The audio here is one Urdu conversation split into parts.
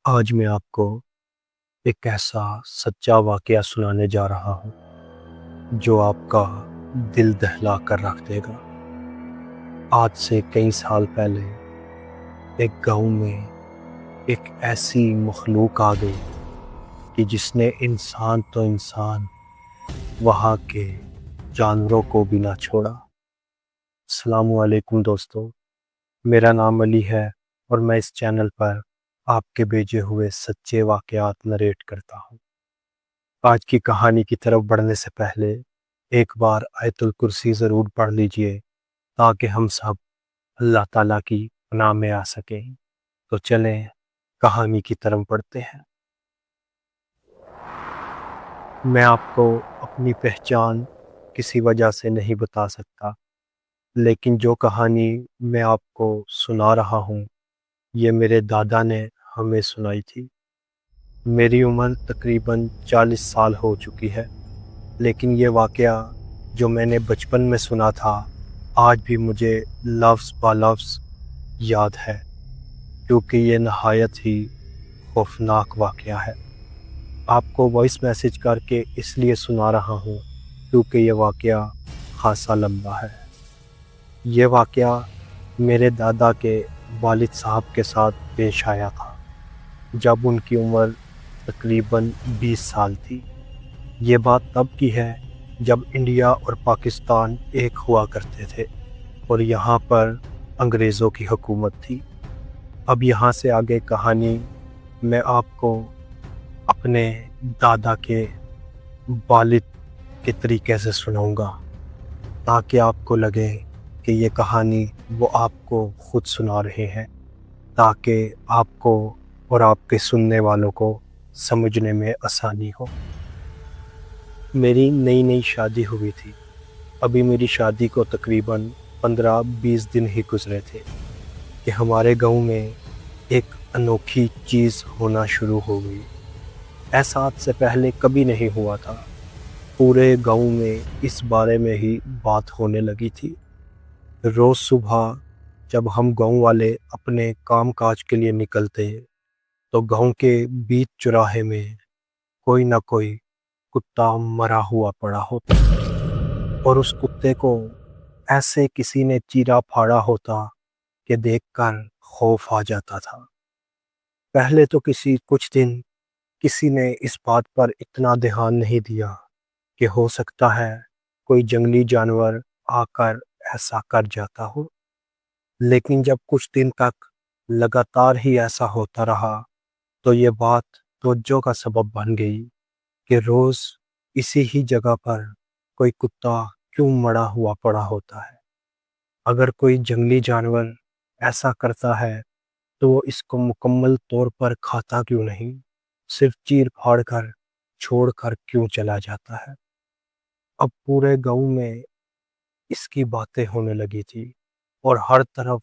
آج میں آپ کو ایک ایسا سچا واقعہ سنانے جا رہا ہوں جو آپ کا دل دہلا کر رکھ دے گا۔ آج سے کئی سال پہلے ایک گاؤں میں ایک ایسی مخلوق آ گئی کہ جس نے انسان تو انسان وہاں کے جانوروں کو بھی نہ چھوڑا۔ السلام علیکم دوستو، میرا نام علی ہے اور میں اس چینل پر آپ کے بھیجے ہوئے سچے واقعات نریٹ کرتا ہوں۔ آج کی کہانی کی طرف بڑھنے سے پہلے ایک بار آیت الکرسی ضرور پڑھ لیجئے تاکہ ہم سب اللہ تعالیٰ کی پناہ میں آ سکیں۔ تو چلیں کہانی کی طرف بڑھتے ہیں۔ میں آپ کو اپنی پہچان کسی وجہ سے نہیں بتا سکتا، لیکن جو کہانی میں آپ کو سنا رہا ہوں یہ میرے دادا نے ہمیں سنائی تھی۔ میری عمر تقریباً 40 سال ہو چکی ہے، لیکن یہ واقعہ جو میں نے بچپن میں سنا تھا آج بھی مجھے لفظ با لفظ یاد ہے، کیونکہ یہ نہایت ہی خوفناک واقعہ ہے۔ آپ کو وائس میسیج کر کے اس لیے سنا رہا ہوں کیونکہ یہ واقعہ خاصا لمبا ہے۔ یہ واقعہ میرے دادا کے والد صاحب کے ساتھ پیش آیا تھا جب ان کی عمر تقریباً 20 سال تھی۔ یہ بات تب کی ہے جب انڈیا اور پاکستان ایک ہوا کرتے تھے اور یہاں پر انگریزوں کی حکومت تھی۔ اب یہاں سے آگے کہانی میں آپ کو اپنے دادا کے والد کے طریقے سے سناؤں گا تاکہ آپ کو لگے کہ یہ کہانی وہ آپ کو خود سنا رہے ہیں، تاکہ آپ کو اور آپ کے سننے والوں کو سمجھنے میں آسانی ہو۔ میری نئی شادی ہوئی تھی۔ ابھی میری شادی کو تقریباً 15-20 دن ہی گزرے تھے کہ ہمارے گاؤں میں ایک انوکھی چیز ہونا شروع ہو گئی۔ ایسا آج سے پہلے کبھی نہیں ہوا تھا۔ پورے گاؤں میں اس بارے میں ہی بات ہونے لگی تھی۔ روز صبح جب ہم گاؤں والے اپنے کام کاج کے لیے نکلتے تو گاؤں کے بیچ چوراہے میں کوئی نہ کوئی کتا مرا ہوا پڑا ہوتا اور اس کتے کو ایسے کسی نے چیرا پھاڑا ہوتا کہ دیکھ کر خوف آ جاتا تھا۔ پہلے تو کچھ دن کسی نے اس بات پر اتنا دھیان نہیں دیا کہ ہو سکتا ہے کوئی جنگلی جانور آ کر ایسا کر جاتا ہو، لیکن جب کچھ دن تک لگاتار ہی ایسا ہوتا رہا تو یہ بات توجہ کا سبب بن گئی کہ روز اسی ہی جگہ پر کوئی کتا کیوں مڑا ہوا پڑا ہوتا ہے۔ اگر کوئی جنگلی جانور ایسا کرتا ہے تو وہ اس کو مکمل طور پر کھاتا کیوں نہیں، صرف چیر پھاڑ کر چھوڑ کر کیوں چلا جاتا ہے۔ اب پورے گاؤں میں اس کی باتیں ہونے لگی تھی اور ہر طرف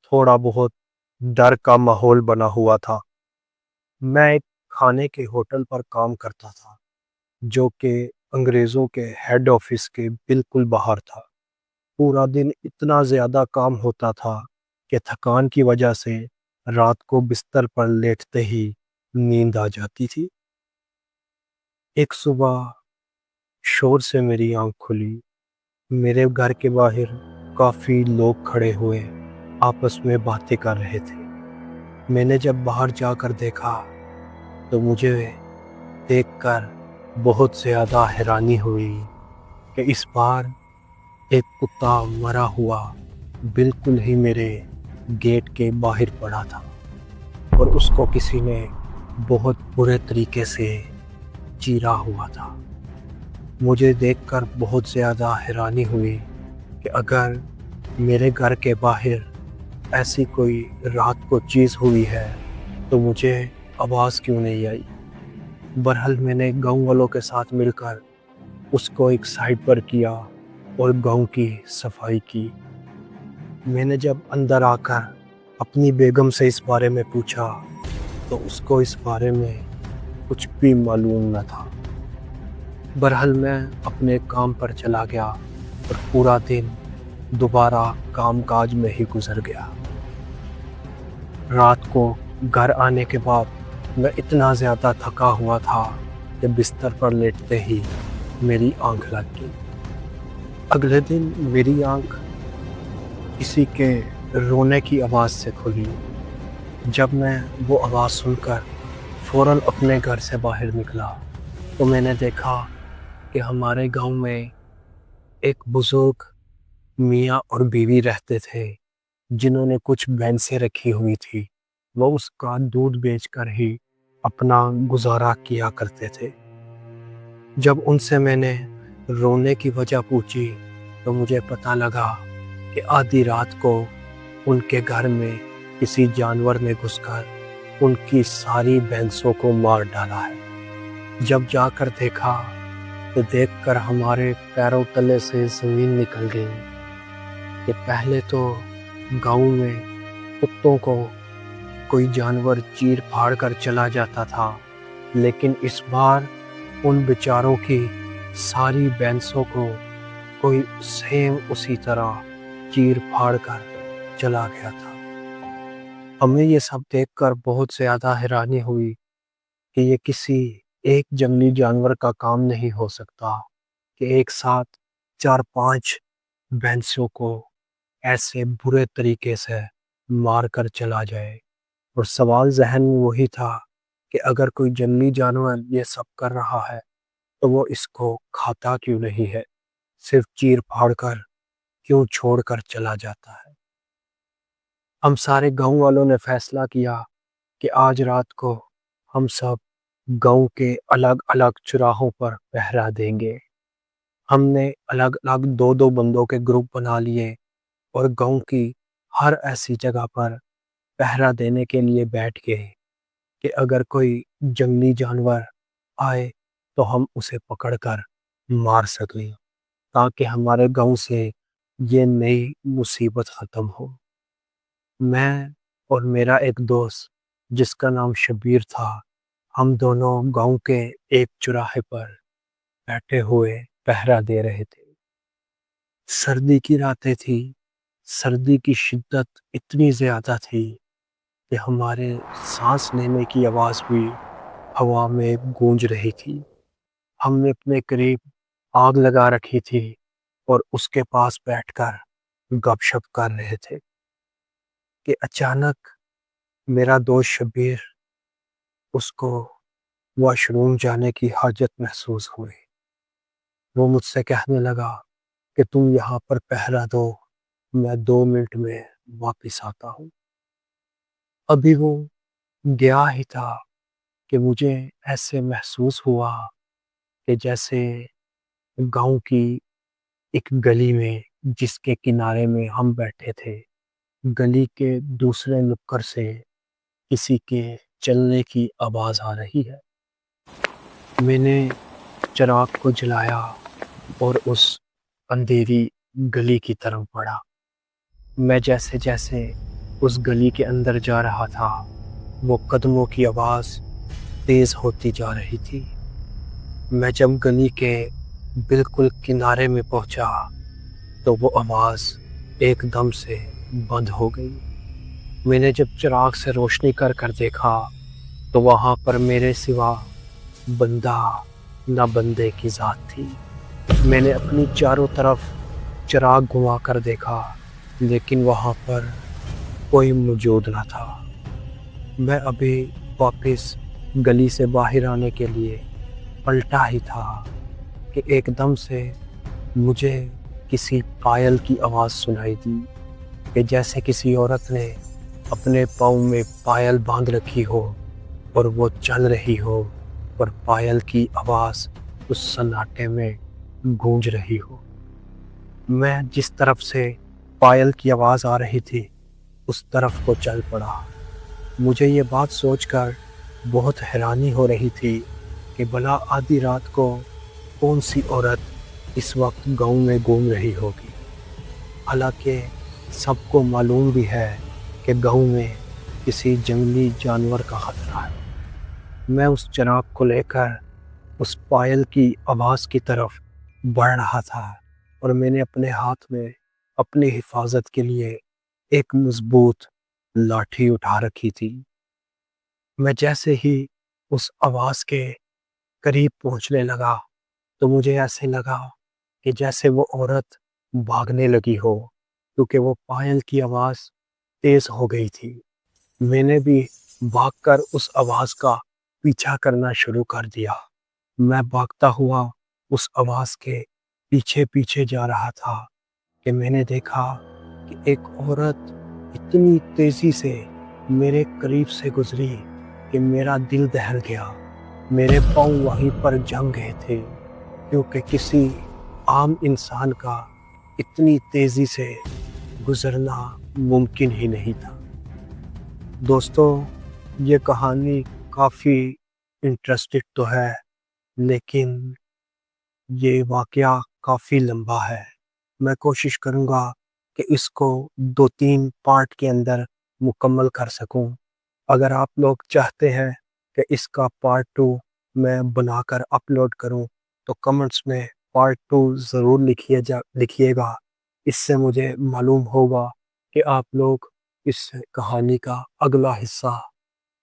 تھوڑا بہت ڈر کا ماحول بنا ہوا تھا۔ میں ایک کھانے کے ہوٹل پر کام کرتا تھا جو کہ انگریزوں کے ہیڈ آفس کے بالکل باہر تھا۔ پورا دن اتنا زیادہ کام ہوتا تھا کہ تھکان کی وجہ سے رات کو بستر پر لیٹتے ہی نیند آ جاتی تھی۔ ایک صبح شور سے میری آنکھ کھلی۔ میرے گھر کے باہر کافی لوگ کھڑے ہوئے آپس میں باتیں کر رہے تھے۔ میں نے جب باہر جا کر دیکھا تو مجھے دیکھ کر بہت زیادہ حیرانی ہوئی کہ اس بار ایک کتا مرا ہوا بالکل ہی میرے گیٹ کے باہر پڑا تھا اور اس کو کسی نے بہت برے طریقے سے چیرا ہوا تھا۔ مجھے دیکھ کر بہت زیادہ حیرانی ہوئی کہ اگر میرے گھر کے باہر ایسی کوئی رات کو چیز ہوئی ہے تو مجھے آواز کیوں نہیں آئی۔ بہرحال میں نے گاؤں والوں کے ساتھ مل کر اس کو ایک سائڈ پر کیا اور گاؤں کی صفائی کی۔ میں نے جب اندر آ کر اپنی بیگم سے اس بارے میں پوچھا تو اس کو اس بارے میں کچھ بھی معلوم نہ تھا۔ بہرحال میں اپنے کام پر چلا گیا اور پورا دن دوبارہ کام کاج میں ہی گزر گیا۔ رات کو گھر آنے کے بعد میں اتنا زیادہ تھکا ہوا تھا کہ بستر پر لیٹتے ہی میری آنکھ لگ گئی۔ اگلے دن میری آنکھ کسی کے رونے کی آواز سے کھلی۔ جب میں وہ آواز سن کر فوراً اپنے گھر سے باہر نکلا تو میں نے دیکھا کہ ہمارے گاؤں میں ایک بزرگ میاں اور بیوی رہتے تھے جنہوں نے کچھ بھینسیں رکھی ہوئی تھی۔ وہ اس کا دودھ بیچ کر ہی اپنا گزارا کیا کرتے تھے۔ جب ان سے میں نے رونے کی وجہ پوچھی تو مجھے پتہ لگا کہ آدھی رات کو ان کے گھر میں کسی جانور نے گھس کر ان کی ساری بھینسوں کو مار ڈالا ہے۔ جب جا کر دیکھا تو دیکھ کر ہمارے پیروں تلے سے زمین نکل گئی کہ پہلے تو گاؤں میں کتوں کو کوئی جانور چیر پھاڑ کر چلا جاتا تھا، لیکن اس بار ان بیچاروں کی ساری بھینسوں کو کوئی سیم اسی طرح چیر پھاڑ کر چلا گیا تھا۔ ہمیں یہ سب دیکھ کر بہت زیادہ حیرانی ہوئی کہ یہ کسی ایک جنگلی جانور کا کام نہیں ہو سکتا کہ ایک ساتھ 4-5 بھینسوں کو ایسے برے طریقے سے مار کر چلا جائے۔ اور سوال ذہن میں وہی تھا کہ اگر کوئی جنگلی جانور یہ سب کر رہا ہے تو وہ اس کو کھاتا کیوں نہیں ہے، صرف چیر پھاڑ کر کیوں چھوڑ کر چلا جاتا ہے۔ ہم سارے گاؤں والوں نے فیصلہ کیا کہ آج رات کو ہم سب گاؤں کے الگ الگ چراہوں پر پہرا دیں گے۔ ہم نے الگ الگ 2-2 بندوں کے گروپ بنا لیے اور گاؤں کی ہر ایسی جگہ پر پہرا دینے کے لیے بیٹھ گئے کہ اگر کوئی جنگلی جانور آئے تو ہم اسے پکڑ کر مار سکیں تاکہ ہمارے گاؤں سے یہ نئی مصیبت ختم ہو۔ میں اور میرا ایک دوست جس کا نام شبیر تھا، ہم دونوں گاؤں کے ایک چوراہے پر بیٹھے ہوئے پہرا دے رہے تھے۔ سردی کی راتیں تھی۔ سردی کی شدت اتنی زیادہ تھی کہ ہمارے سانس لینے کی آواز بھی ہوا میں گونج رہی تھی۔ ہم نے اپنے قریب آگ لگا رکھی تھی اور اس کے پاس بیٹھ کر گپ شپ کر رہے تھے کہ اچانک میرا دوست شبیر، اس کو واش روم جانے کی حاجت محسوس ہوئی۔ وہ مجھ سے کہنے لگا کہ تم یہاں پر پہرا دو، میں 2 منٹ میں واپس آتا ہوں۔ ابھی وہ گیا ہی تھا کہ مجھے ایسے محسوس ہوا کہ جیسے گاؤں کی ایک گلی میں جس کے کنارے میں ہم بیٹھے تھے، گلی کے دوسرے نکڑ سے کسی کے چلنے کی آواز آ رہی ہے۔ میں نے چراغ کو جلایا اور اس اندھیری گلی کی طرف بڑھا۔ میں جیسے جیسے اس گلی کے اندر جا رہا تھا، وہ قدموں کی آواز تیز ہوتی جا رہی تھی۔ میں جب گلی کے بالکل کنارے میں پہنچا تو وہ آواز ایک دم سے بند ہو گئی۔ میں نے جب چراغ سے روشنی کر کر دیکھا تو وہاں پر میرے سوا بندہ نہ بندے کی ذات تھی۔ میں نے اپنی چاروں طرف چراغ گھما کر دیکھا لیکن وہاں پر کوئی موجود نہ تھا۔ میں ابھی واپس گلی سے باہر آنے کے لیے پلٹا ہی تھا کہ ایک دم سے مجھے کسی پائل کی آواز سنائی دی کہ جیسے کسی عورت نے اپنے پاؤں میں پائل باندھ رکھی ہو اور وہ چل رہی ہو اور پائل کی آواز اس سناٹے میں گونج رہی ہو۔ میں جس طرف سے پائل کی آواز آ رہی تھی اس طرف کو چل پڑا۔ مجھے یہ بات سوچ کر بہت حیرانی ہو رہی تھی کہ بھلا آدھی رات کو کون سی عورت اس وقت گاؤں میں گھوم رہی ہوگی، حالانکہ سب کو معلوم بھی ہے کہ گاؤں میں کسی جنگلی جانور کا خطرہ ہے۔ میں اس چراغ کو لے کر اس پائل کی آواز کی طرف بڑھ رہا تھا اور میں نے اپنے ہاتھ میں اپنی حفاظت کے لیے ایک مضبوط لاٹھی اٹھا رکھی تھی۔ میں جیسے ہی اس آواز کے قریب پہنچنے لگا تو مجھے ایسے لگا کہ جیسے وہ عورت بھاگنے لگی ہو، کیونکہ وہ پائل کی آواز تیز ہو گئی تھی۔ میں نے بھی بھاگ کر اس آواز کا پیچھا کرنا شروع کر دیا۔ میں بھاگتا ہوا اس آواز کے پیچھے پیچھے جا رہا تھا کہ میں نے دیکھا کہ ایک عورت اتنی تیزی سے میرے قریب سے گزری کہ میرا دل دہل گیا۔ میرے پاؤں وہیں پر جم گئے تھے، کیونکہ کسی عام انسان کا اتنی تیزی سے گزرنا ممکن ہی نہیں تھا۔ دوستو، یہ کہانی کافی انٹرسٹڈ تو ہے، لیکن یہ واقعہ کافی لمبا ہے۔ میں کوشش کروں گا کہ اس کو 2-3 پارٹ کے اندر مکمل کر سکوں۔ اگر آپ لوگ چاہتے ہیں کہ اس کا پارٹ 2 میں بنا کر اپلوڈ کروں تو کمنٹس میں پارٹ 2 ضرور لکھیے گا۔ اس سے مجھے معلوم ہوگا کہ آپ لوگ اس کہانی کا اگلا حصہ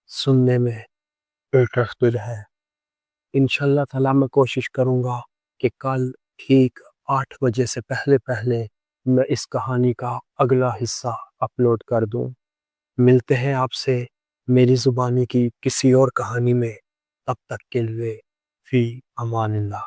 سننے میں انٹرسٹڈ ہے۔ انشاءاللہ تعالیٰ میں کوشش کروں گا کہ کل ٹھیک 8 بجے سے پہلے میں اس کہانی کا اگلا حصہ اپلوڈ کر دوں۔ ملتے ہیں آپ سے میری زبانی کی کسی اور کہانی میں، تب تک کے لیے فی امان اللہ۔